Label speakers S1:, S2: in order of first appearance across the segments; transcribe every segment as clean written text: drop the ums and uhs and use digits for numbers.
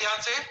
S1: ध्यान से।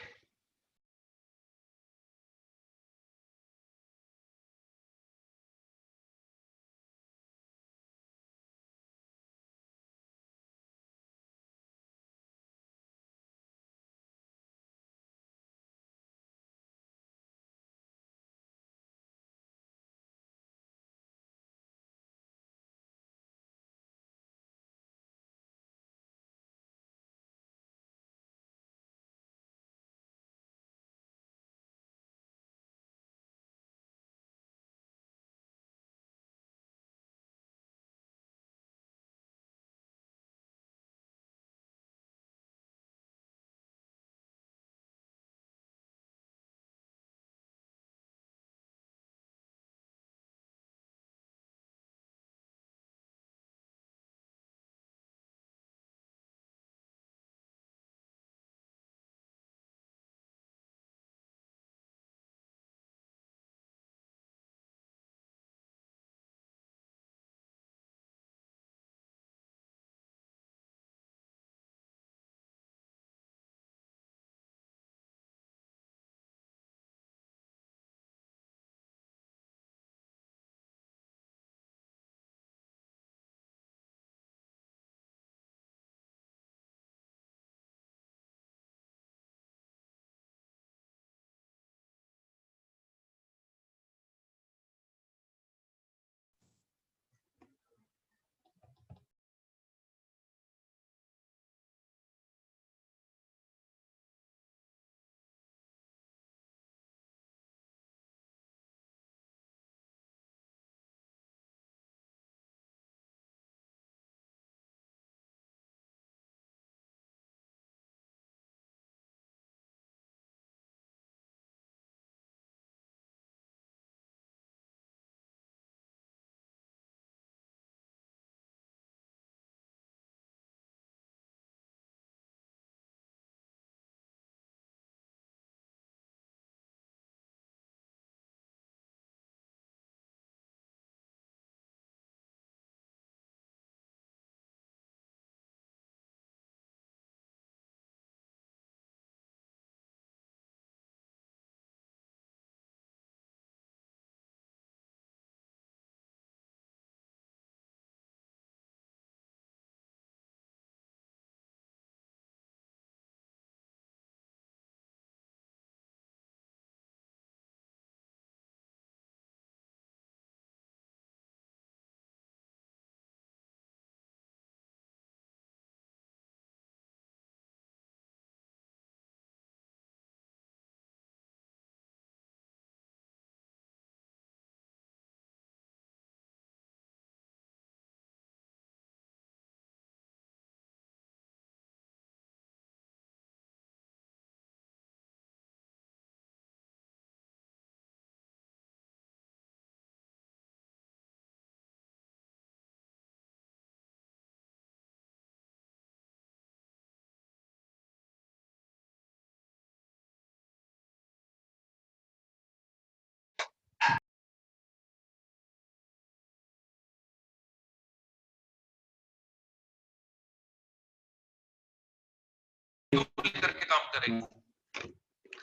S1: करके काम करेंगे।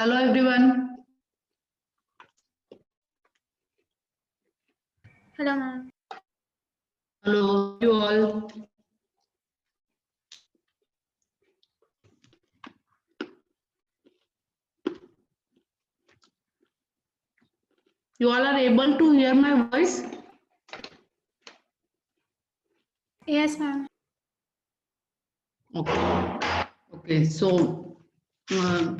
S2: Hello everyone.
S3: Hello, ma'am.
S2: Hello you all. You all are able to hear my voice?
S3: Yes, ma'am.
S2: Okay. Okay. So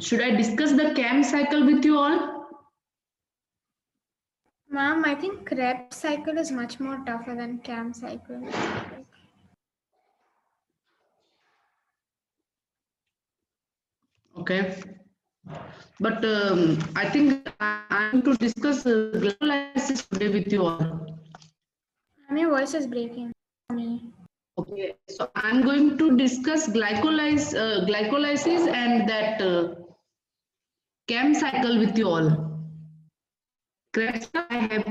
S2: should I discuss the CAM cycle with you all?
S3: Ma'am, I think Krebs cycle is much more tougher than CAM cycle.
S2: Okay. But I think I'm to discuss glycolysis today with you all.
S3: Ma'am, your voice is breaking for me.
S2: Okay. So I'm going to discuss glycolysis and that CAM cycle with you all. Krebs, I have.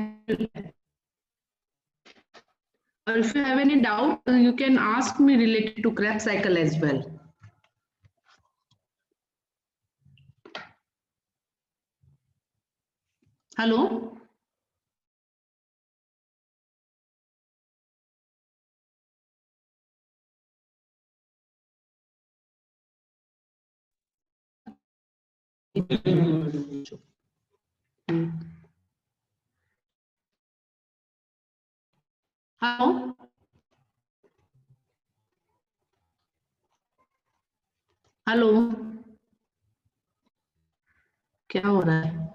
S2: Or if you have any doubt, you can ask me related to Krebs cycle as well. Hello? Hello? Hello? क्या हो रहा है?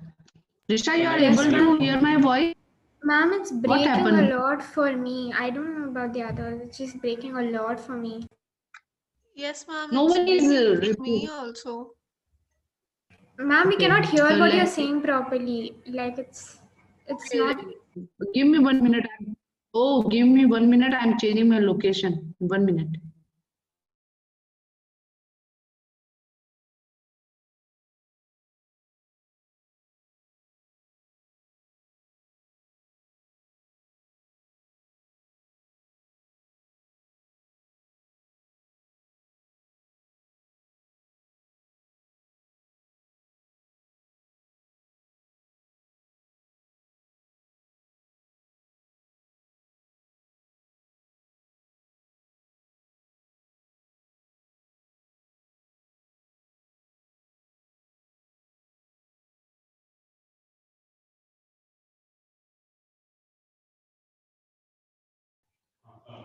S2: Risha, you are
S3: Yes,
S2: able to
S3: ma'am.
S2: hear my voice?
S3: Ma'am, it's
S2: What
S3: breaking a
S2: happened?
S3: lot for me. I don't know about the others. It's just breaking a lot for me.
S4: Yes, ma'am,
S2: No
S4: it's
S2: one is
S4: breaking for me
S2: repeating.
S4: also.
S3: Ma'am, we
S2: Okay.
S3: cannot hear what you're
S2: Let
S3: saying properly. Like it's not.
S2: give me 1 minute. Oh, give me 1 minute. I'm changing my location. 1 minute.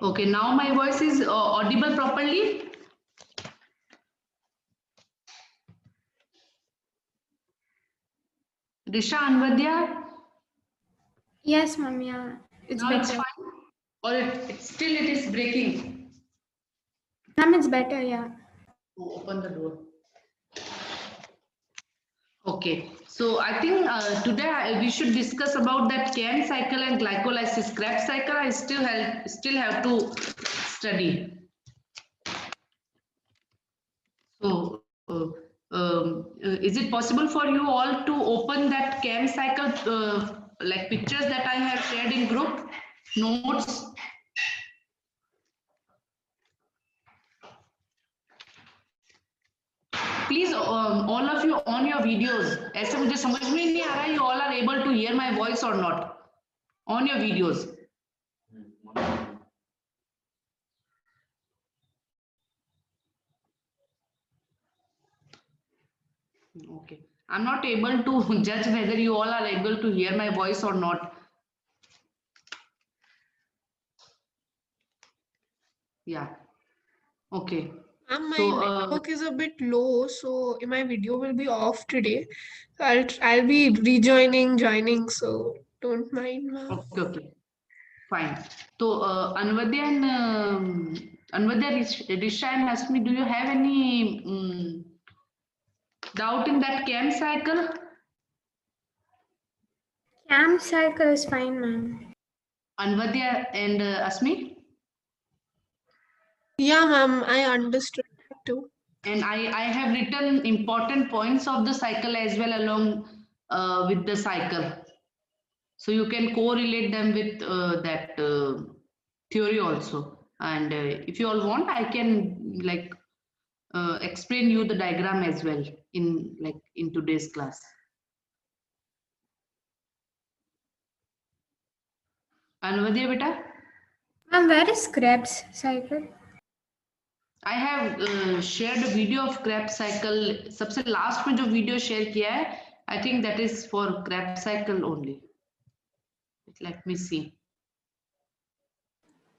S2: Okay, now my voice is audible properly. Risha, Anvadya,
S3: Yes, ma'am. Yeah, it's
S2: now it's
S3: better.
S2: fine. Or still it is breaking.
S3: Ma'am, it's better. Yeah.
S2: Oh, open the door. Okay, so I think today we should discuss about that CAM cycle and glycolysis. Krebs cycle I still have to study. So is it possible for you all to open that CAM cycle like pictures that I have shared in group notes? Please all of you on your videos. ऐसे मुझे समझ में नहीं आ रहा you all are able to hear my voice or not on your videos. Okay, I'm not able to judge whether you all are able to hear my voice or not. Yeah. Okay.
S4: Ma'am, my
S2: So
S4: network is a bit low, so my video will be off today. So I'll be joining, so don't mind, ma'am.
S2: okay. Fine. So Anvadya and Anvadya, Risha and Hasmi, do you have any doubt in that CAM cycle?
S3: Cam cycle is fine, ma'am.
S2: Anvadya and Asmi?
S4: Yeah, ma'am, I understood that too.
S2: And I have written important points of the cycle as well along with the cycle. So you can correlate them with that theory also. And if you all want, I can like explain you the diagram as well in today's class. Anvadya beta?
S3: Ma'am, where is Krebs cycle?
S2: I have shared a video of Krebs cycle. सबसे last में जो video share किया है, I think that is for Krebs cycle only. Let me see.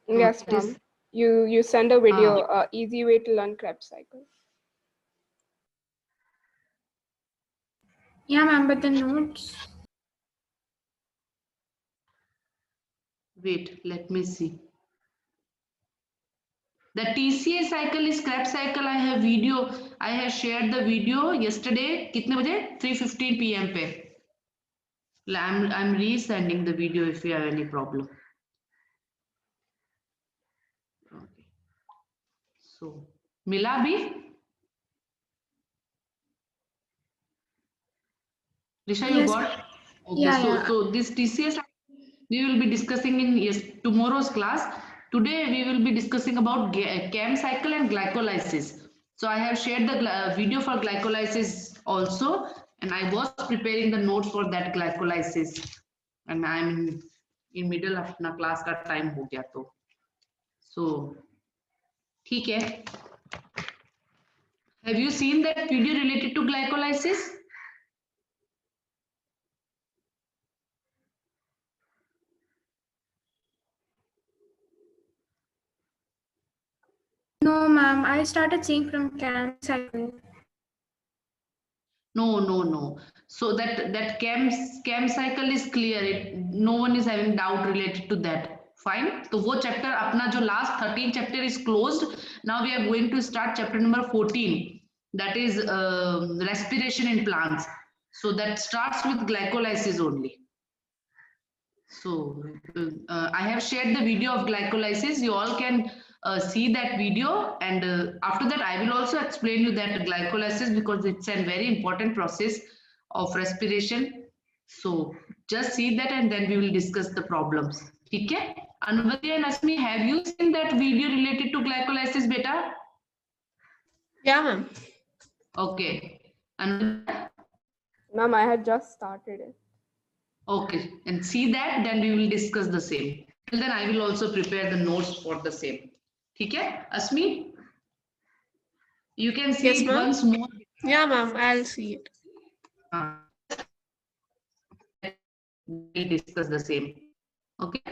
S2: So
S5: Yes,
S2: it is
S5: ma'am. You send a video, easy way to learn Krebs cycle.
S3: Yeah, ma'am, but the notes.
S2: wait, let me see. The TCA cycle is Krebs cycle. I have video. I have shared the video yesterday. कितने बजे? 3:15 p.m. पे. I'm resending the video if you have any problem. Okay. So मिला भी? Risha, you
S3: Yes.
S2: got? Okay.
S3: Yeah,
S2: So
S3: yeah.
S2: so this TCA cycle we will be discussing in tomorrow's class. Today we will be discussing about CAM cycle and glycolysis. So I have shared the video for glycolysis also, and I was preparing the notes for that glycolysis, and I'm in middle of अपना class का time हो गया तो, so ठीक है. Have you seen that video related to glycolysis?
S3: No, ma'am. I started seeing from CAM cycle.
S2: No. So that chem cycle is clear. No one is having doubt related to that. Fine. So वो chapter अपना जो last 13 chapter is closed. Now we are going to start chapter number 14. That is respiration in plants. So that starts with glycolysis only. So I have shared the video of glycolysis. You all can see that video, and after that I will also explain you that glycolysis, because it's a very important process of respiration. So just see that and then we will discuss the problems. Okay? Anvati and Asmi, have you seen that video related to glycolysis, beta?
S4: Yeah, ma'am.
S2: Okay. And
S5: Ma'am, I had just started it.
S2: okay, and see that, then we will discuss the same. Till then I will also prepare the notes for the same. Okay, Asmi, you can see
S4: Yes,
S2: it
S4: ma'am.
S2: once more.
S4: Yeah, ma'am. I'll see it.
S2: We'll discuss the same. Okay.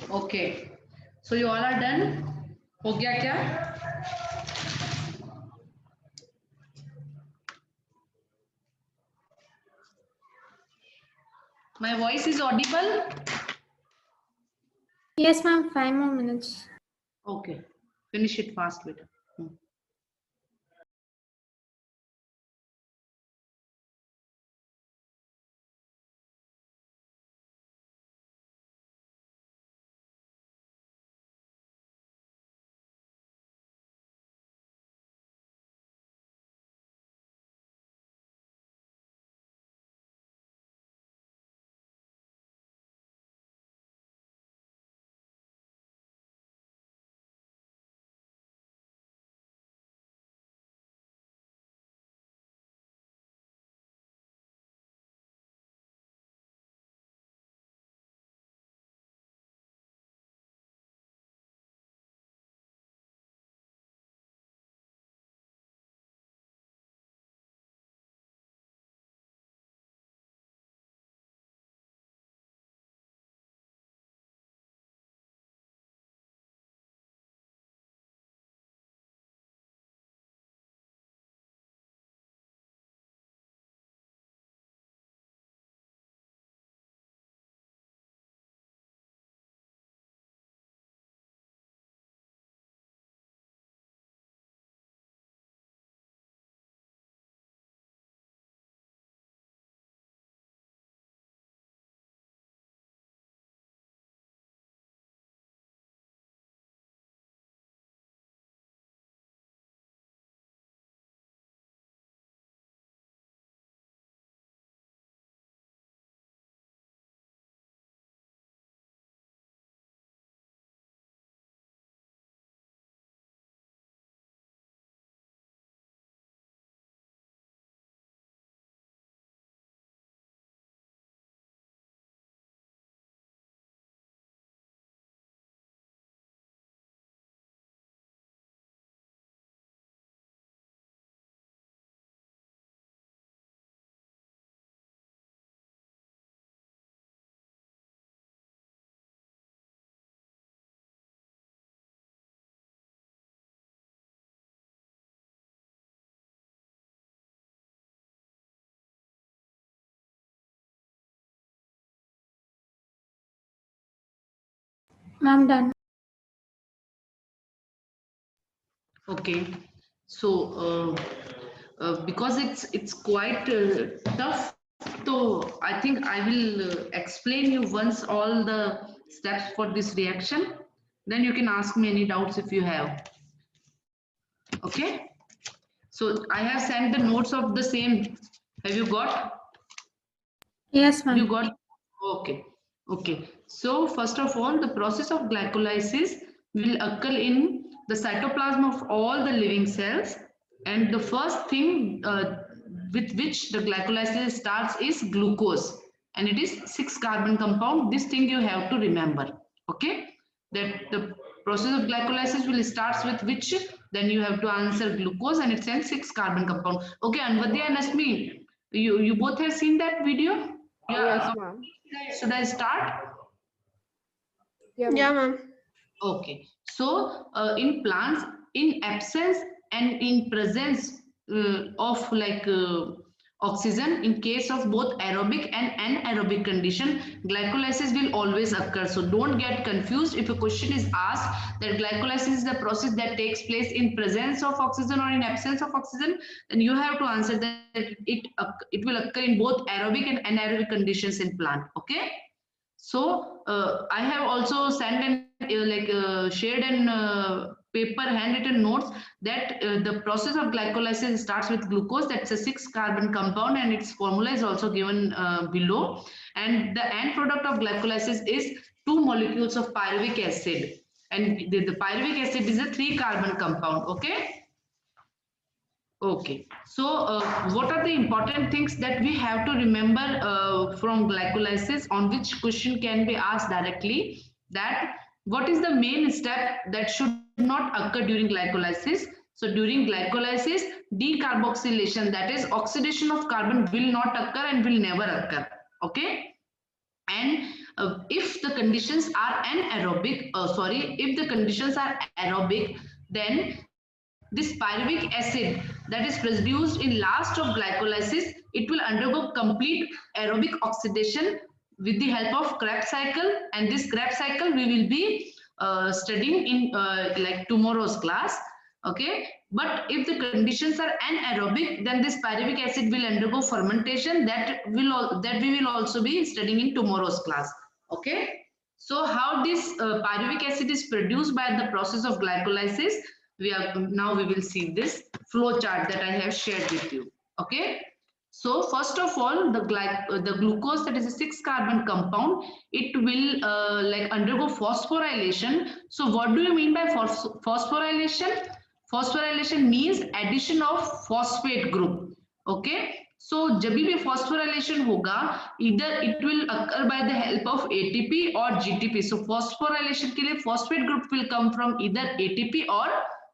S2: Okay. So you all are done? हो गया क्या? My voice is audible?
S3: Yes, ma'am. 5 more minutes.
S2: Okay. Finish it fast, beta.
S3: Ma'am, done.
S2: Okay. So because it's quite tough, so I think I will explain you once all the steps for this reaction. Then you can ask me any doubts if you have. Okay. So I have sent the notes of the same. Have you got?
S3: Yes,
S2: You
S3: ma'am.
S2: got? Okay. Okay. So first of all, the process of glycolysis will occur in the cytoplasm of all the living cells. And the first thing with which the glycolysis starts is glucose. And it is 6 carbon compound. This thing you have to remember. Okay. That the process of glycolysis will starts with which, then you have to answer glucose, and it's a 6 carbon compound. Okay, Anvadya and Asmi, you both have seen that video?
S5: Yes,
S2: Yeah,
S5: ma'am.
S2: should I start?
S5: Yeah,
S4: Yeah,
S5: ma'am.
S4: ma'am.
S2: Okay, so in plants, in absence and in presence of oxygen, in case of both aerobic and anaerobic condition, glycolysis will always occur. So don't get confused if a question is asked that glycolysis is the process that takes place in presence of oxygen or in absence of oxygen, then you have to answer that it will occur in both aerobic and anaerobic conditions in plant. Okay. So I have also sent and shared an paper handwritten notes that the process of glycolysis starts with glucose. That's a 6 carbon compound, and its formula is also given below. And the end product of glycolysis is 2 molecules of pyruvic acid, and the pyruvic acid is a 3 carbon compound. Okay. Okay, so what are the important things that we have to remember from glycolysis, on which question can be asked directly? That what is the main step that should not occur during glycolysis? So during glycolysis, decarboxylation, that is oxidation of carbon, will not occur and will never occur. Okay. And if the conditions are anaerobic, if the conditions are aerobic, then this pyruvic acid that is produced in last of glycolysis, it will undergo complete aerobic oxidation with the help of Krebs cycle, and this Krebs cycle we will be studying in like tomorrow's class. Okay, but if the conditions are anaerobic, then this pyruvic acid will undergo fermentation that we will also be studying in tomorrow's class. Okay, so how this pyruvic acid is produced by the process of glycolysis, we will see this flow chart that I have shared with you. Okay, so first of all, the glucose, that is a 6-carbon compound, it will like undergo phosphorylation. So what do you mean by phosphorylation? Phosphorylation means addition of phosphate group. Okay, so जब भी phosphorylation होगा, either it will occur by the help of ATP or GTP. So phosphorylation के लिए phosphate group will come from either ATP or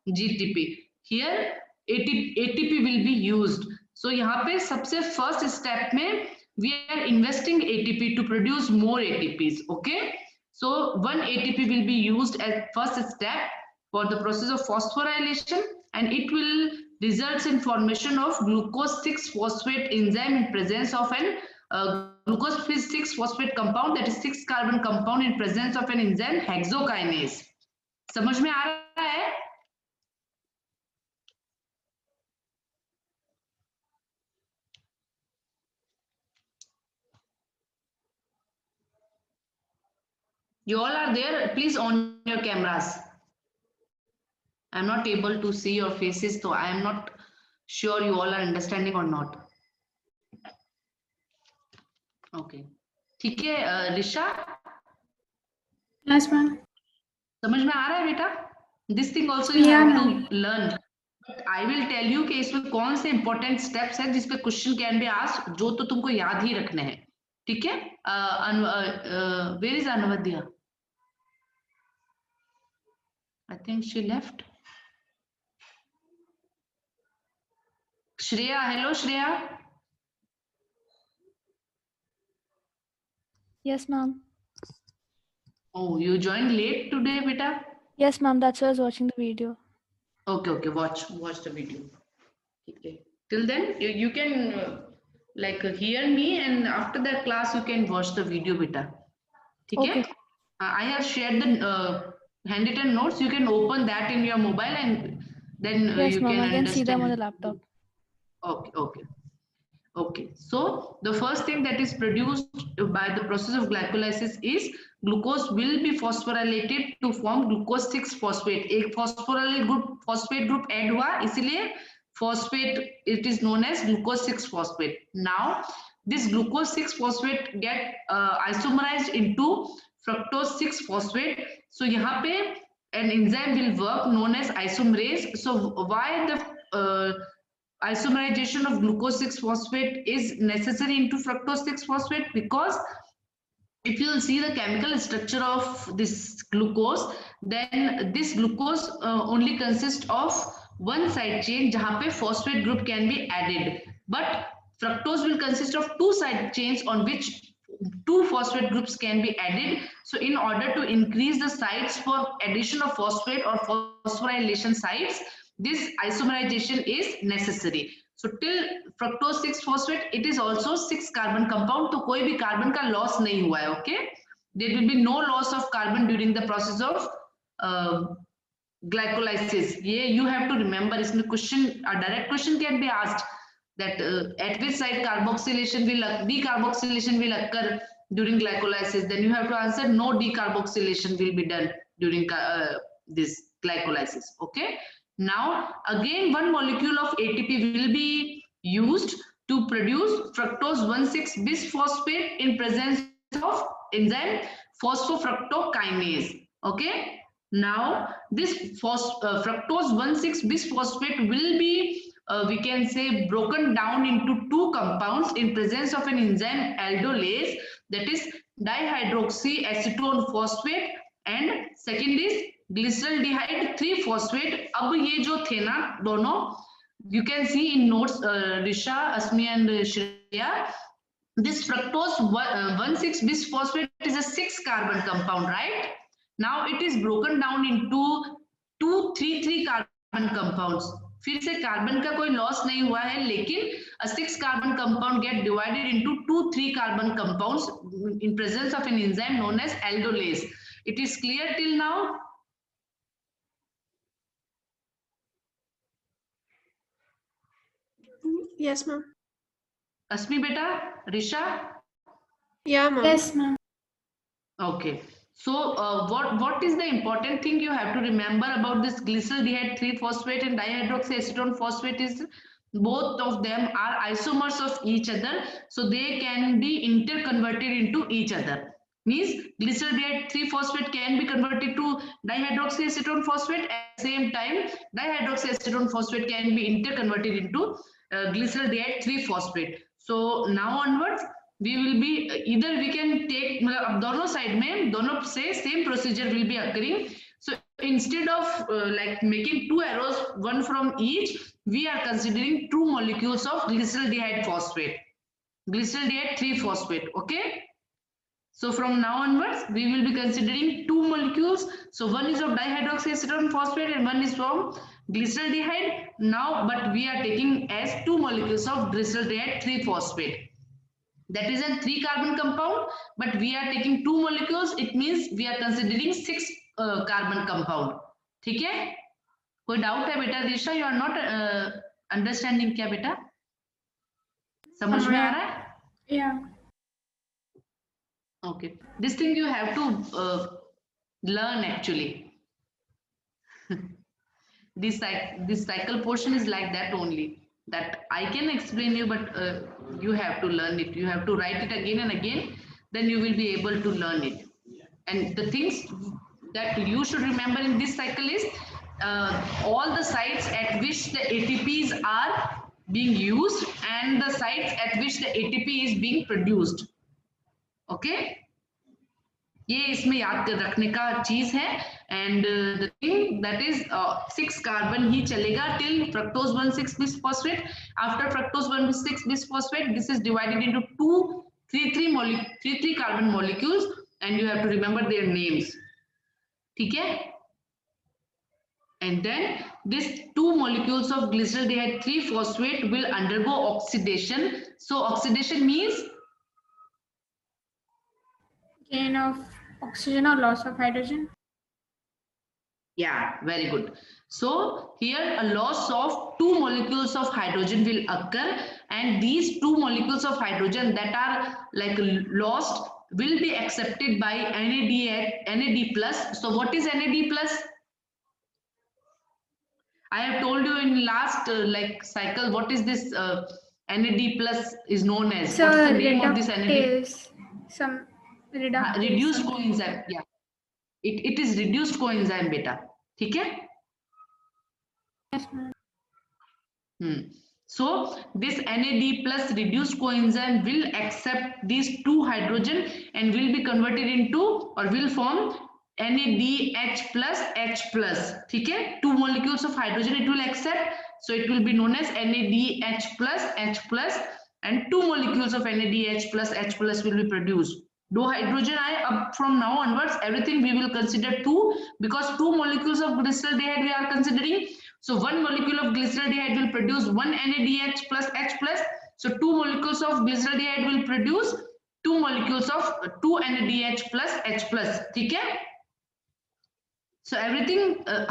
S2: GTP. Here ATP will be used. So यहाँ पे सबसे first step में we are investing ATP to produce more ATPs. Okay, so one ATP will be used as first step for the process of phosphorylation, and it will results in formation of glucose 6-phosphate enzyme in presence of an glucose 6-phosphate compound, that is 6-carbon compound in presence of an enzyme hexokinase. समझ में आ रहा है? You all are there? Please on your cameras. I'm not able to see your faces, so I am not sure you all are understanding or not. Okay. ठीक है Risha?
S3: Yes, ma'am.
S2: समझ में आ रहा है बेटा? This thing also you have to learn. But I will tell you कि इसमें कौन से important steps हैं जिस पे question can be asked, जो तो तुमको याद ही रखने हैं. ठीक है? Where is Anvadya? I think she left. Shreya, hello Shreya.
S6: Yes, ma'am.
S2: Oh, you joined late today, beta?
S6: Yes, ma'am. That's why I was watching the video.
S2: Okay, watch the video. Okay. Till then, you can like hear me, and after that class you can watch the video, beta. Okay. I have shared the handwritten notes. You can open that in your mobile, and then
S6: yes,
S2: you
S6: ma'am,
S2: can
S6: I can see them on the
S2: understand.
S6: laptop.
S2: Okay. So the first thing that is produced by the process of glycolysis is glucose will be phosphorylated to form glucose 6-phosphate. एक phosphate group add हुआ, इसलिए phosphate it is known as glucose 6-phosphate. Now this glucose 6-phosphate get isomerized into fructose 6-phosphate. So यहाँ पे an enzyme will work known as isomerase. So why the isomerization of glucose 6-phosphate is necessary into fructose 6-phosphate? Because if you will see the chemical structure of this glucose, then this glucose only consists of one side chain जहाँ पे phosphate group can be added, but fructose will consist of two side chains on which 2 phosphate groups can be added. So in order to increase the sites for addition of phosphate or phosphorylation sites, this isomerization is necessary. So till fructose 6-phosphate, it is also 6-carbon compound. तो कोई भी carbon का loss नहीं हुआ है. Okay, there will be no loss of carbon during the process of glycolysis. ये you have to remember. इसमें question, a direct question can be asked that at which site decarboxylation will occur during glycolysis. Then you have to answer no decarboxylation will be done during this glycolysis. Okay. Now again one molecule of ATP will be used to produce fructose 1,6-bisphosphate in presence of enzyme phosphofructokinase. Okay. Now this fructose 1,6-bisphosphate will be we can say broken down into 2 compounds in presence of an enzyme aldolase, that is dihydroxyacetone phosphate, and second is glyceraldehyde 3-phosphate. अब ये जो थे ना दोनों, you can see in notes Risha, Asmi and Shreya, this fructose 1,6-bisphosphate is a 6-carbon compound, right? Now it is broken down into 2,3,3 carbon compounds. फिर से carbon का कोई लॉस नहीं हुआ है, लेकिन a 6-carbon compound get divided into 2,3 carbon compounds in presence of an enzyme known as aldolase. It is clear till now?
S4: Yes, ma'am.
S2: Asmi beta, Risha?
S4: Yeah, ma'am.
S3: Yes, ma'am.
S2: Okay. So what is the important thing you have to remember about this glyceraldehyde 3-phosphate and dihydroxyacetone phosphate is both of them are isomers of each other, so they can be interconverted into each other. Means glyceraldehyde 3-phosphate can be converted to dihydroxyacetone phosphate. At the same time, dihydroxyacetone phosphate can be interconverted into glyceraldehyde 3-phosphate. So now onwards, we will be either we can take दोनों side में दोनों से same procedure will be occurring. So instead of like making 2 arrows, one from each, we are considering 2 molecules of glyceraldehyde phosphate, glyceraldehyde 3-phosphate. Okay. So from now onwards, we will be considering 2 molecules. So one is of dihydroxyacetone phosphate and one is from glyceraldehyde. Now, but we are taking as 2 molecules of glyceraldehyde 3-phosphate. That is a 3-carbon compound, but we are taking 2 molecules. It means we are considering 6-carbon compound. ठीक है? कोई doubt है बेटा? Risha, you are not understanding क्या बेटा? समझ में आ रहा है?
S3: Yeah.
S2: Okay. This thing you have to learn actually. This cycle portion is like that only. That I can explain you, but you have to learn it. You have to write it again and again. Then you will be able to learn it. And the things that you should remember in this cycle is all the sites at which the ATPs are being used and the sites at which the ATP is being produced. Okay. ये इसमें याद रखने का चीज है. And the thing that is 6 carbon ही चलेगा till fructose 1,6-bisphosphate. After fructose 1,6-bisphosphate, this is divided into 2,3,3 carbon molecules and you have to remember their names. ठीक है? And then these 2 molecules of glyceraldehyde 3-phosphate will undergo oxidation. So oxidation means
S3: Gain of oxygen or loss of hydrogen.
S2: yeah, very good. So here a loss of 2 molecules of hydrogen will occur, and these 2 molecules of hydrogen that are like lost will be accepted by NAD plus. So what is NAD plus? I have told you in last like cycle what is this NAD plus is known as.
S3: So
S2: What's the name of this NAD?
S3: some reductase.
S2: Reduced coenzyme. Yeah, it is reduced coenzyme beta. ठीक है?
S3: Yes, ma'am.
S2: So this NAD plus reduced coenzyme will accept these 2 hydrogen and will be converted into or will form NADH plus H plus. ठीक है? 2 molecules of hydrogen it will accept, so it will be known as NADH plus H plus, and 2 molecules of NADH plus H plus will be produced. 2 hydrogen आए. अब from now onwards everything we will consider 2 because 2 molecules of glyceraldehyde we are considering. So 1 molecule of glyceraldehyde will produce 1 NADH plus H plus. So 2 molecules of glyceraldehyde will produce 2 molecules of 2 NADH plus H plus. ठीक है? So everything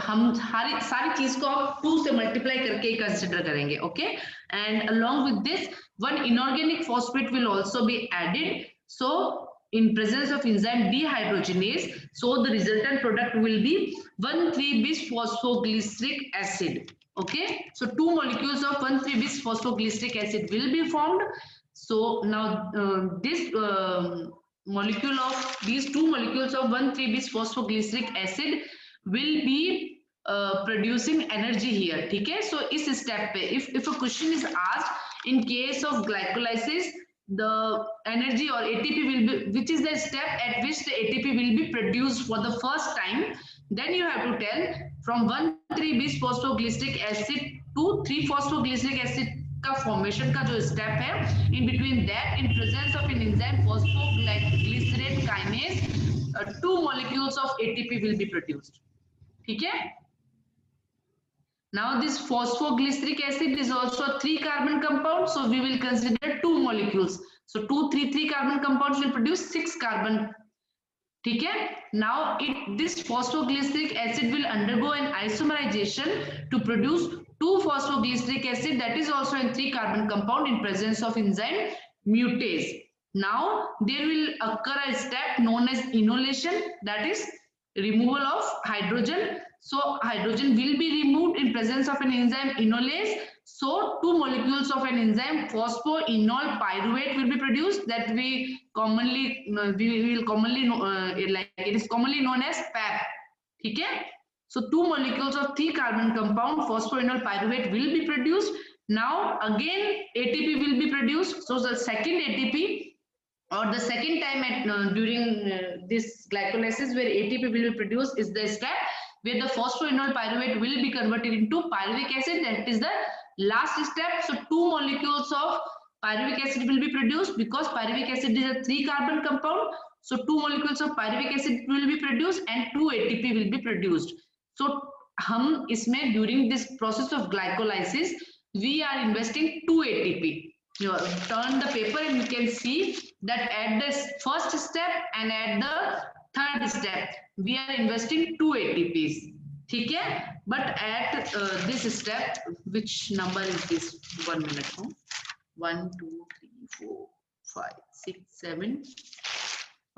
S2: हम सारी चीज को आप 2 से multiply करके consider करेंगे. Okay? And along with this, 1 inorganic phosphate will also be added. So in presence of enzyme dehydrogenase, so the resultant product will be 1,3-bisphosphoglyceric acid. Okay, so 2 molecules of 1,3-bisphosphoglyceric acid will be formed. So now this molecule of these 2 molecules of 1,3-bisphosphoglyceric acid will be producing energy here. ठीक है? So इस step पे if a question is asked in case of glycolysis, the energy or ATP will be, which is the step at which the ATP will be produced for the first time, then you have to tell from 1,3-bisphosphoglyceric acid to 3-phosphoglyceric acid का formation का जो step है, in between that in presence of an enzyme phosphoglycerate kinase 2 molecules of ATP will be produced. ठीक है? Now this phosphoglyceric acid is also a 3 carbon compound, so we will consider 2 molecules. So 2 3 carbon compounds will produce 6 carbon. ठीक है? Now this phosphoglyceric acid will undergo an isomerization to produce 2 phosphoglyceric acid, that is also a 3 carbon compound in presence of enzyme mutase. Now there will occur a step known as enolation, that is removal of hydrogen. So hydrogen will be removed in presence of an enzyme enolase. So 2 molecules of an enzyme phosphoenol pyruvate will be produced, that we will commonly like it is commonly known as PAP. ठीक है? So 2 molecules of 3 carbon compound phosphoenol pyruvate will be produced. Now again ATP will be produced. So the second ATP, or the second time at during this glycolysis where ATP will be produced, is the step where the phosphoenol pyruvate will be converted into pyruvic acid. That is the last step. So 2 molecules of pyruvic acid will be produced, because pyruvic acid is a 3 carbon compound. So 2 molecules of pyruvic acid will be produced and 2 ATP will be produced. So हम इसमें during this process of glycolysis we are investing 2 ATP. You turn the paper and you can see that at the first step and at the third step we are investing 2 ATPs. ठीक है? But at this step, which number is this? 1 minute. 1 2 3 4 5 6 7.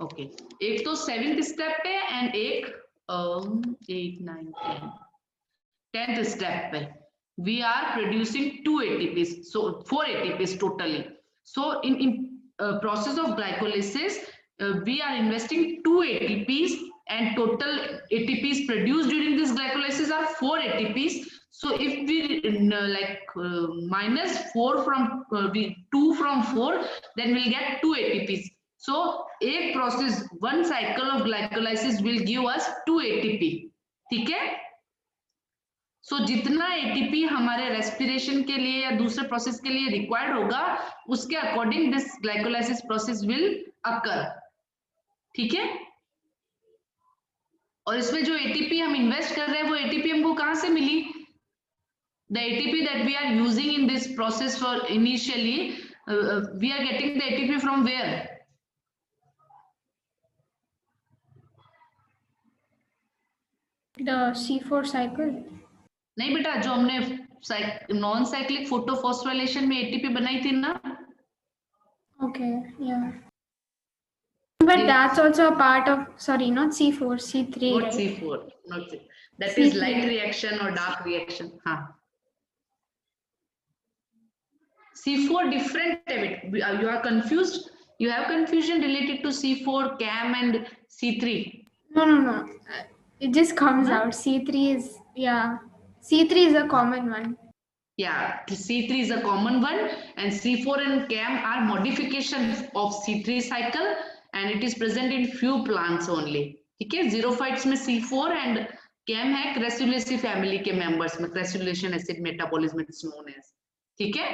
S2: Okay. एक तो 7th step पे and एक 8 9 10. 10th step पे we are producing 2 ATPs, so 4 ATPs totally. So in process of glycolysis we are investing 2 ATPs, and total ATPs produced during this glycolysis are 4 ATPs. So if we minus 4 from 2 from 4, then we'll get 2 ATPs. So एक process, one cycle of glycolysis will give us 2 ATP. ठीक है? सो जितना ATP हमारे respiration के लिए या दूसरे process के लिए रिक्वायर्ड होगा, उसके according this glycolysis process will occur. ठीक है? और इसमें जो एटीपी हम इन्वेस्ट कर रहे हैं वो एटीपी हमको कहां से मिली? The ATP that we are using in this process for initially, we are getting the ATP from where?
S3: The C4 cycle.
S2: नहीं बेटा, जो हमने नॉन साइक्लिक फोटोफॉस्फोराइलेशन में एटीपी बनाई थी ना.
S3: Okay, yeah. But that's also a part of, sorry, not C4, C3,
S2: Not
S3: right?
S2: C4, not C4. That
S3: C3.
S2: is light reaction or dark reaction. हाँ. C4 different. You are confused. You have confusion related to C4, CAM, and C3.
S3: No. It just comes out. C3 is, yeah. C3 is a common one.
S2: Yeah, C3 is a common one, and C4 and CAM are modifications of C3 cycle, and it is present in few plants only. ठीक है? Xerophytes में C4 and CAM है Crassulaceae family के members में. Crassulation acid metabolism is known as. ठीक है?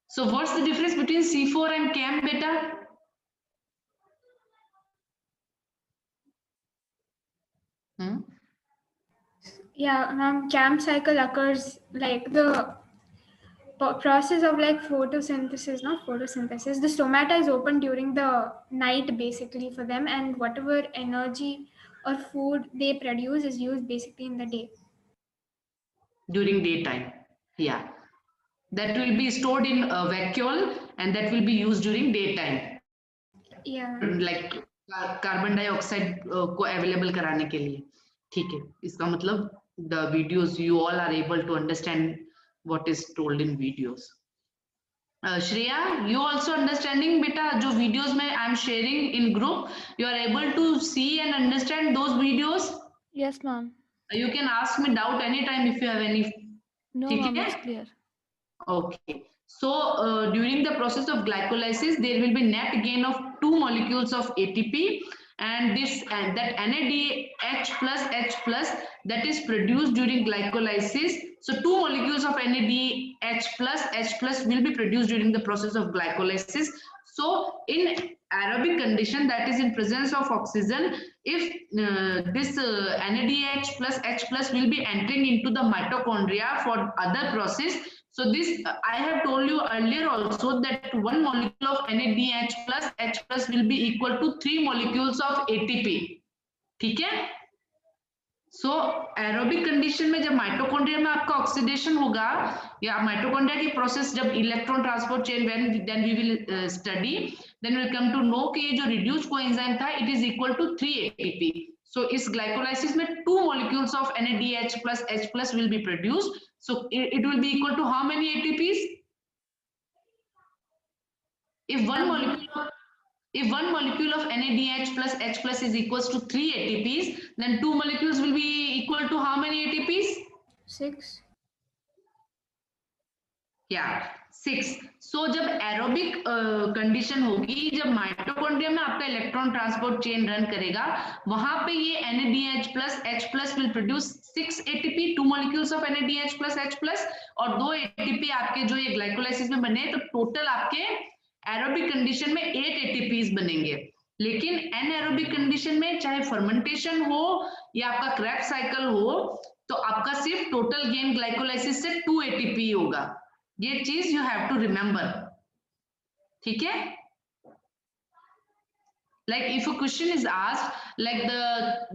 S2: So what's the difference between C4 and CAM, beta?
S3: Yeah, CAM cycle occurs like the process of like photosynthesis, not photosynthesis. The stomata is open during the night basically for them, and whatever energy or food they produce is used basically in the day.
S2: During daytime. Yeah. That will be stored in a vacuole and that will be used during daytime.
S3: Yeah.
S2: Like carbon dioxide को available कराने के लिए. ठीक है? इसका मतलब the videos you all are able to understand what is told in videos. Shreya, you also understanding beta? जो videos में I am sharing in group, you are able to see and understand those videos?
S6: Yes, ma'am.
S2: You can ask me doubt anytime if you have any.
S6: No,
S2: ठीक
S6: ma'am,
S2: है?
S6: it's clear.
S2: Okay. So during the process of glycolysis, there will be net gain of 2 molecules of ATP, and that NADH plus H plus that is produced during glycolysis. So two molecules of NADH plus H plus will be produced during the process of glycolysis. So in aerobic condition, that is in presence of oxygen, if this NADH plus H plus will be entering into the mitochondria for other process. So this I have told you earlier also that one molecule of NADH plus H plus will be equal to 3 molecules of ATP. ठीक है? सो aerobic condition में जब mitochondria में आपका oxidation होगा या mitochondria की process जब electron transport chain then we will study then will come to know कि ये जो रिड्यूस कोएंजाइम था it is equal to 3 ATP. So इस ग्लाइकोलाइसिस में 2 molecules of NADH plus H plus will be produced. So it will be equal to how many ATPs? If one molecule of NADH plus H plus is equals to 3 ATPs, then 2 molecules will be equal to how many ATPs?
S3: 6.
S2: Yeah, 6. So जब aerobic condition होगी, जब mitochondria में आपका electron transport chain run करेगा, वहां पे ये NADH plus H plus will produce 6 ATP, 2 molecules of NADH plus H plus और 2 ATP आपके जो ये ग्लाइकोलाइसिस में बने, तो टोटल आपके एरोबिक कंडीशन में 8 ATPs बनेंगे. लेकिन एनएरोबिक कंडीशन में चाहे फर्मेंटेशन हो या आपका क्रैब्स साइकिल हो, तो आपका सिर्फ टोटल गेन ग्लाइकोलाइसिस से 2 ATP होगा. ये चीज यू हैव टू रिमेंबर. ठीक है? Like if a question is asked, like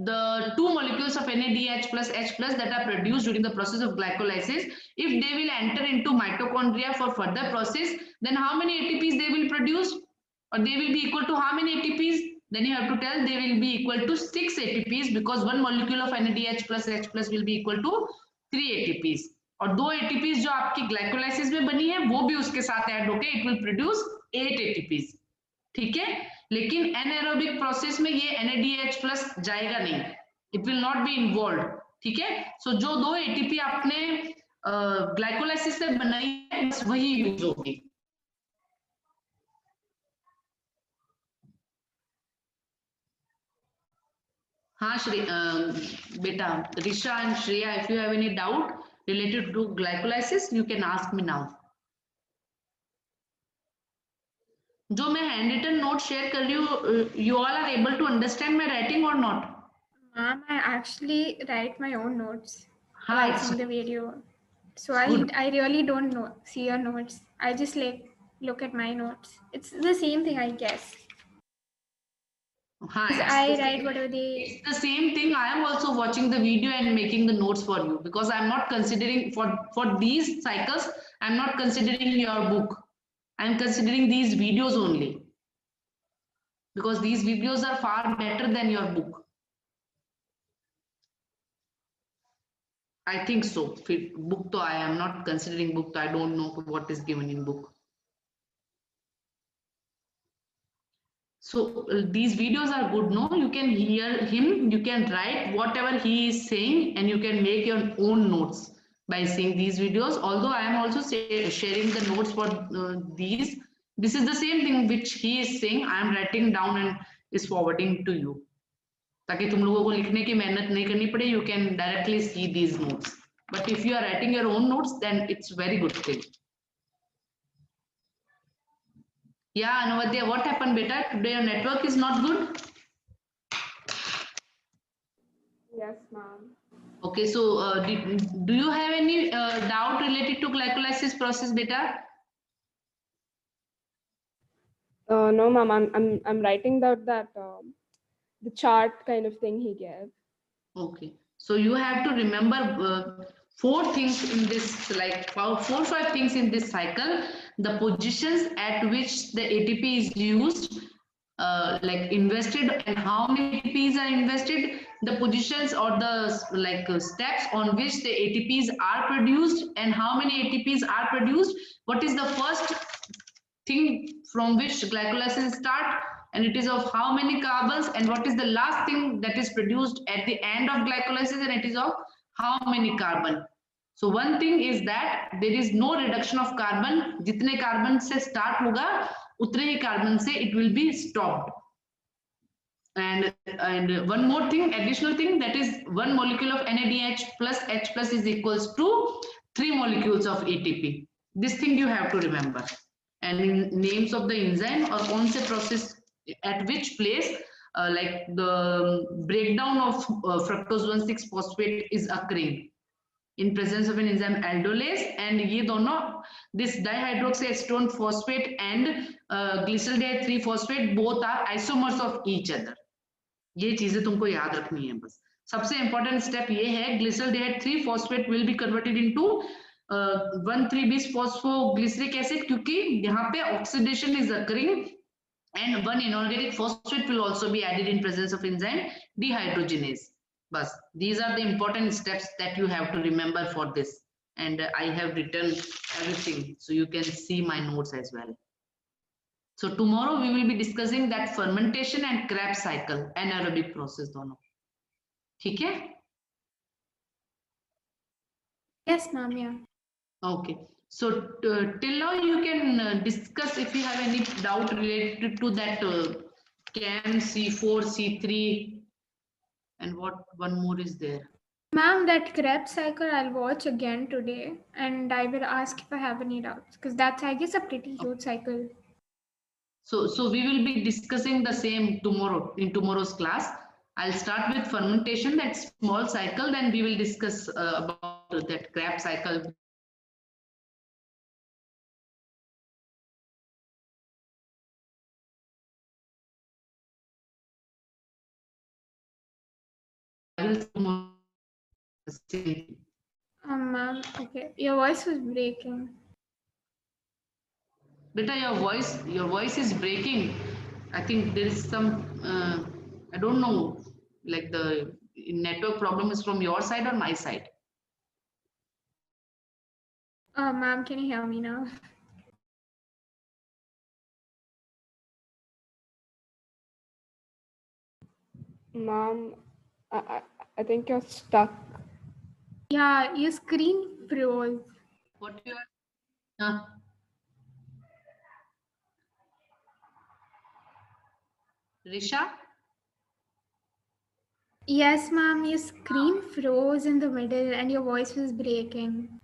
S2: the 2 molecules of NADH plus H plus that are produced during the process of glycolysis, if they will enter into mitochondria for further process, then how many ATPs they will produce, or they will be equal to how many ATPs? Then you have to tell they will be equal to 6 ATPs because one molecule of NADH plus H plus will be equal to 3 ATPs. और 2 ATPs जो आपकी glycolysis में बनी है वो भी उसके साथ ऐड होके इट विल प्रोड्यूस 8 ATPs. ठीक है? लेकिन एनएरोबिक प्रोसेस में ये NADH प्लस जाएगा नहीं, it will not be involve. ठीक है? सो जो 2 ATP आपने ग्लाइकोलाइसिस से बनाई है बस वही यूज होगी. हाँ बेटा Risha and Shreya, if you have any doubt related to glycolysis you can ask me now. जो मैं हैंड रिटन नोट शेयर कर रही हूँ, you all are able to understand my writing or not?
S3: Ma'am, I actually write my own notes
S2: हाँ,
S3: while
S2: it's
S3: seeing the video. So
S2: good.
S3: I really don't know, see your notes. I just like look at my notes. It's the same thing, I guess.
S2: हाँ,
S3: I write whatever they.
S2: It's the same thing. I am also watching the video and making the notes for you because I'm not considering for these cycles. I'm not considering your book. I'm considering these videos only because these videos are far better than your book. I think so. Book to I am not considering book. To I don't know what is given in book. So these videos are good, no? You can hear him, you can write whatever he is saying and you can make your own notes by seeing these videos. Although I am also sharing the notes for these. This is the same thing which he is saying. I am writing down and is forwarding to you. ताकि तुम लोगों को लिखने की मेहनत नहीं करनी पड़े. You can directly see these notes. But if you are writing your own notes, then it's very good thing. Yeah, Anuvadya, what happened, beta? Today your network is not good?
S5: Yes, ma'am.
S2: Okay, so do you have any doubt related to glycolysis process, beta?
S5: No, ma'am. I'm writing out that the chart kind of thing he gave.
S2: Okay, so you have to remember 4 things in this, like 4 or 5 things in this cycle. The positions at which the ATP is used, like invested, and how many ATPs are invested, the positions or the steps on which the ATPs are produced, and how many ATPs are produced, what is the first thing from which glycolysis start, and it is of how many carbons, and what is the last thing that is produced at the end of glycolysis, and it is of how many carbon. So one thing is that there is no reduction of carbon. जितने carbon से start होगा उतने ही carbon से it will be stopped. And one more thing, additional thing, that is 1 molecule of NADH plus H plus is equals to 3 molecules of ATP. This thing you have to remember. And in names of the enzyme or कौन से process at which place like the breakdown of fructose 1,6 phosphate is occurring in presence of an enzyme aldolase, and ये दोनों this dihydroxyacetone phosphate and glyceraldehyde 3 phosphate both are isomers of each other. ये चीजें तुमको याद रखनी है बस. सबसे important step ये है glyceraldehyde 3 phosphate will be converted into 1,3-bis phosphoglyceric acid, क्योंकि यहाँ पे oxidation is occurring and 1 inorganic phosphate will also be added in presence of enzyme dehydrogenase. Bas, these are the important steps that you have to remember for this, and I have written everything so you can see my notes as well. So tomorrow we will be discussing that fermentation and Krebs cycle, anaerobic process दोनों. ठीक है?
S3: Yes, ma'am. Yeah.
S2: Okay. So till now you can discuss if you have any doubt related to that CAM, C4, C3, and what one more is there.
S3: Ma'am, that Krebs cycle I'll watch again today, and I will ask if I have any doubts, because that's, I guess, a pretty huge cycle.
S2: So we will be discussing the same tomorrow in tomorrow's class. I'll start with fermentation, that small cycle, then we will discuss about that Krebs cycle.
S3: Ma'am, okay, your voice was breaking.
S2: Beta, your voice is breaking. I think there is some, I don't know, like the network problem is from your side or my side.
S3: Ma'am, can you hear me now?
S5: Ma'am, I think you're stuck.
S3: Yeah, your screen froze.
S2: What you are? Risha?
S3: Yes, ma'am, your screen froze in the middle and your voice was breaking.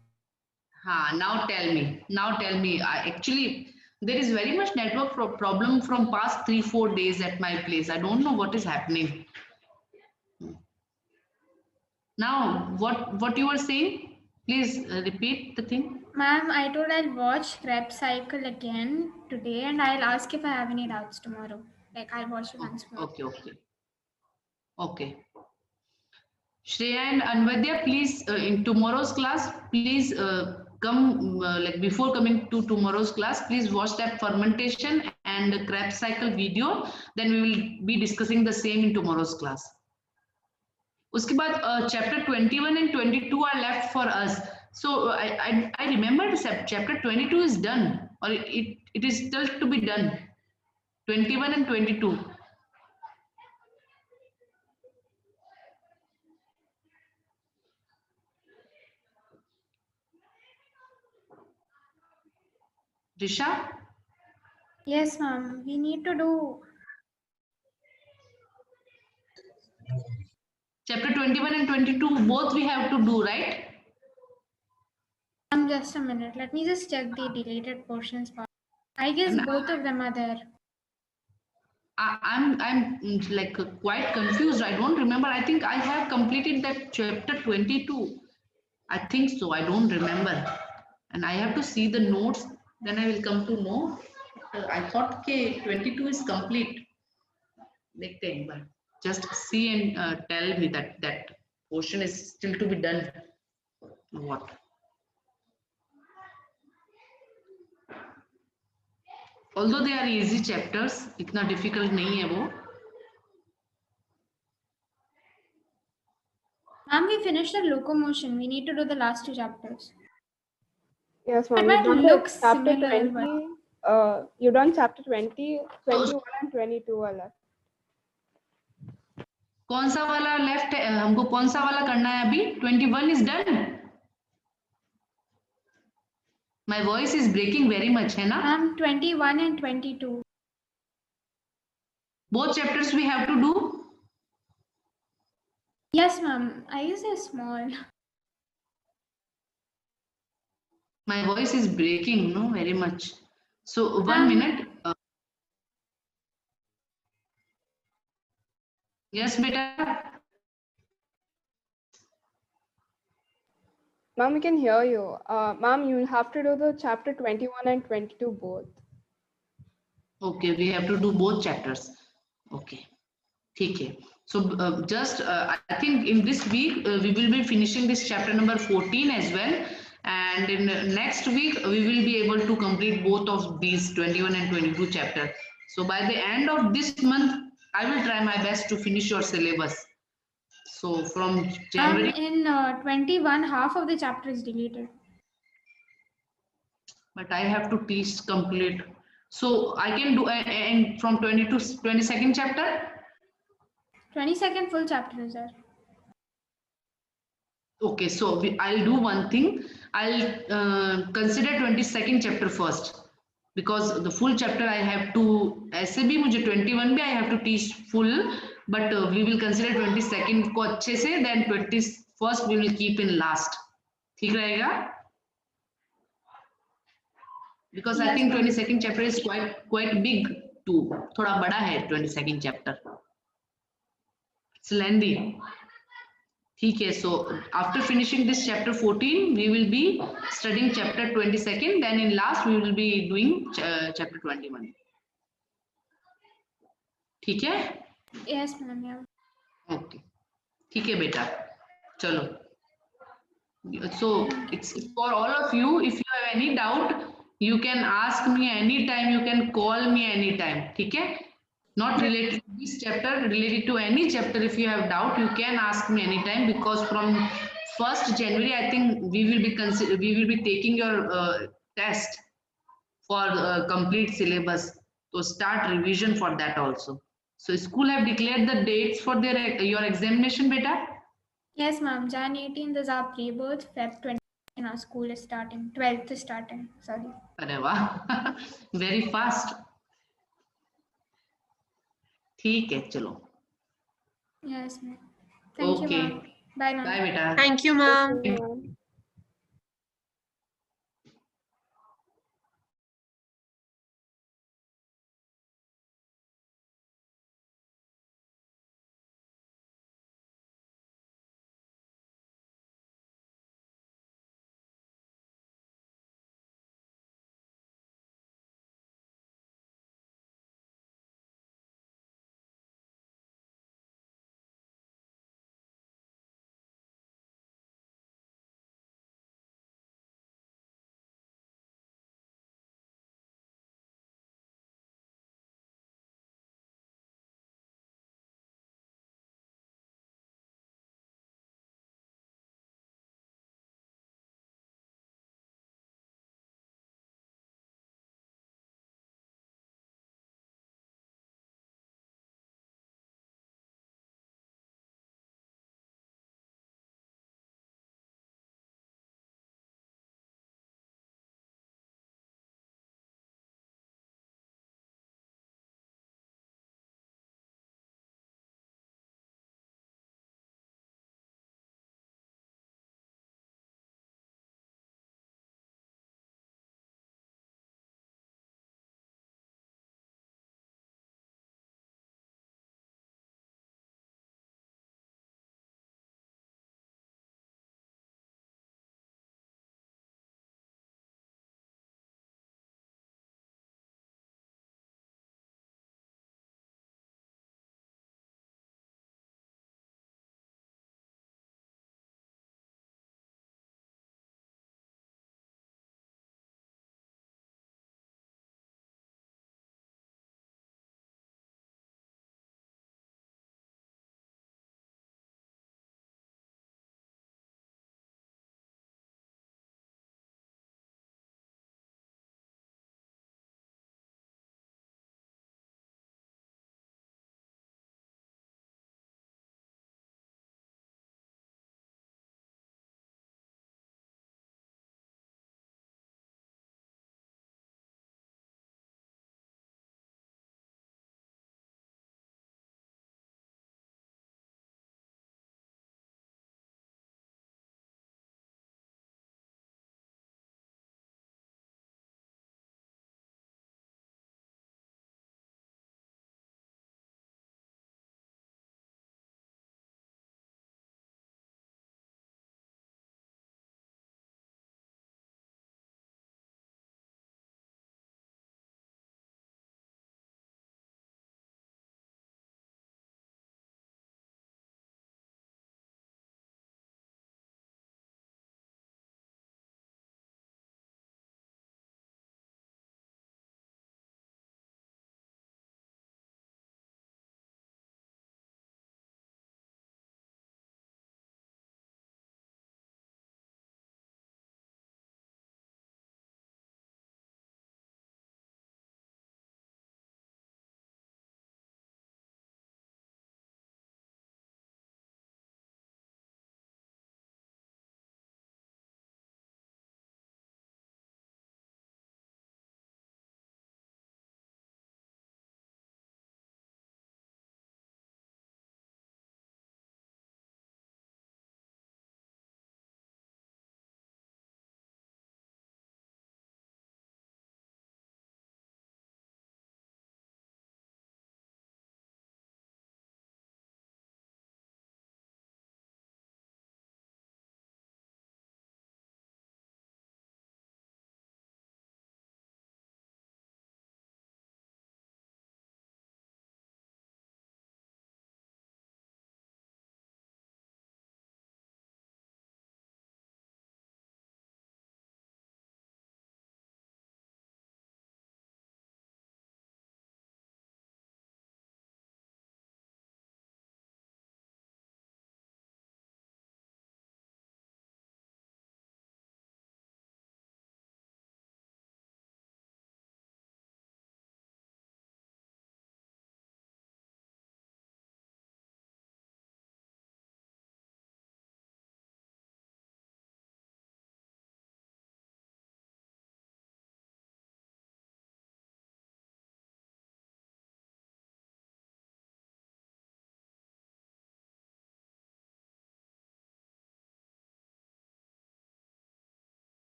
S2: Now tell me. Actually, there is very much network problem from past 3-4 days at my place. I don't know what is happening. Now, what you were saying? Please repeat the thing.
S3: Ma'am, I told I'll watch Krebs cycle again today and I'll ask if I have any doubts tomorrow. Like, I'll watch it once more.
S2: Okay. Shreya and Anvadya, please in tomorrow's class, please come like before coming to tomorrow's class, please watch that fermentation and Krebs cycle video. Then we will be discussing the same in tomorrow's class. उसके बाद chapter 21 and 22 are left for us. So I remember chapter 22 is done, or it is still to be done. 21 and 22. Risha?
S3: Yes, ma'am. We need to do
S2: Chapter 21 and 22, both we have to do, right?
S3: just a minute. Let me just check the deleted portions. I guess both of them are there.
S2: I'm like quite confused. I don't remember. I think I have completed that chapter 22. I think so. I don't remember. And I have to see the notes. Then I will come to know. I thought okay, 22 is complete. But just see and tell me that that portion is still to be done. What? Although they are easy chapters, इतना difficult नहीं है वो.
S3: Ma'am, we finished the locomotion. We need to do the last 2 chapters.
S5: Yes, ma'am.
S3: But
S5: You've done
S3: looks
S5: chapter
S3: similar,
S5: 20. You've done chapter 20, 21 and 22 are left.
S2: कौन सा वाला left है? हमको कौन सा वाला करना है अभी? 21 is done. My voice is breaking very much, है ना?
S3: 21 and 22.
S2: Both chapters we have to do.
S3: Yes, ma'am. I guess they're small.
S2: My voice is breaking, no, very much. So 1
S3: Um,
S2: minute. Yes, beta.
S5: Ma'am, we can hear you. Ma'am, you will have to do the chapter 21 and 22 both.
S2: Okay, we have to do both chapters. Okay. Okay. So I think in this week we will be finishing this chapter number 14 as well, and in next week we will be able to complete both of these 21 and 22 chapter. So by the end of this month I will try my best to finish your syllabus. So from January,
S3: in 21, half of the chapter is deleted.
S2: but I have to teach complete. So I can do and from 20 to 22nd chapter.
S3: 22nd full chapter is there.
S2: Okay, so I'll do one thing. I'll consider 22nd chapter first, because the full chapter I have to ऐसे भी मुझे 21 भी I have to teach full, but we will consider 22nd को अच्छे से, then 21st we will keep in last. ठीक रहेगा? Because I
S3: Yes,
S2: think
S3: ma'am.
S2: 22nd chapter is quite big too. थोड़ा बड़ा है 22nd chapter. It's lengthy. ठीक है, so after finishing this chapter 14 we will be studying chapter 22nd, then in last we will be doing chapter 21. ठीक है?
S3: Yes, ma'am. Yeah.
S2: Okay. ठीक है बेटा, चलो. So it's for all of you. If you have any doubt, you can ask me anytime, you can call me anytime. ठीक है? Not related to this chapter, related to any chapter. If you have doubt, you can ask me anytime, because from 1st January I think we will be taking your test for complete syllabus. So start revision for that also. So school have declared the dates for your examination, beta.
S3: Yes, ma'am. Jan 18th is our pre-board. Feb 20 and our school is starting. 12th is starting. Sorry.
S2: अरे वाह, very fast. ठीक है, चलो.
S3: Yes, ma'am. Thank you,
S2: Okay.
S3: ma'am. Bye, ma'am.
S2: Bye, beta.
S4: Thank you, ma'am.
S5: Okay, ma'am.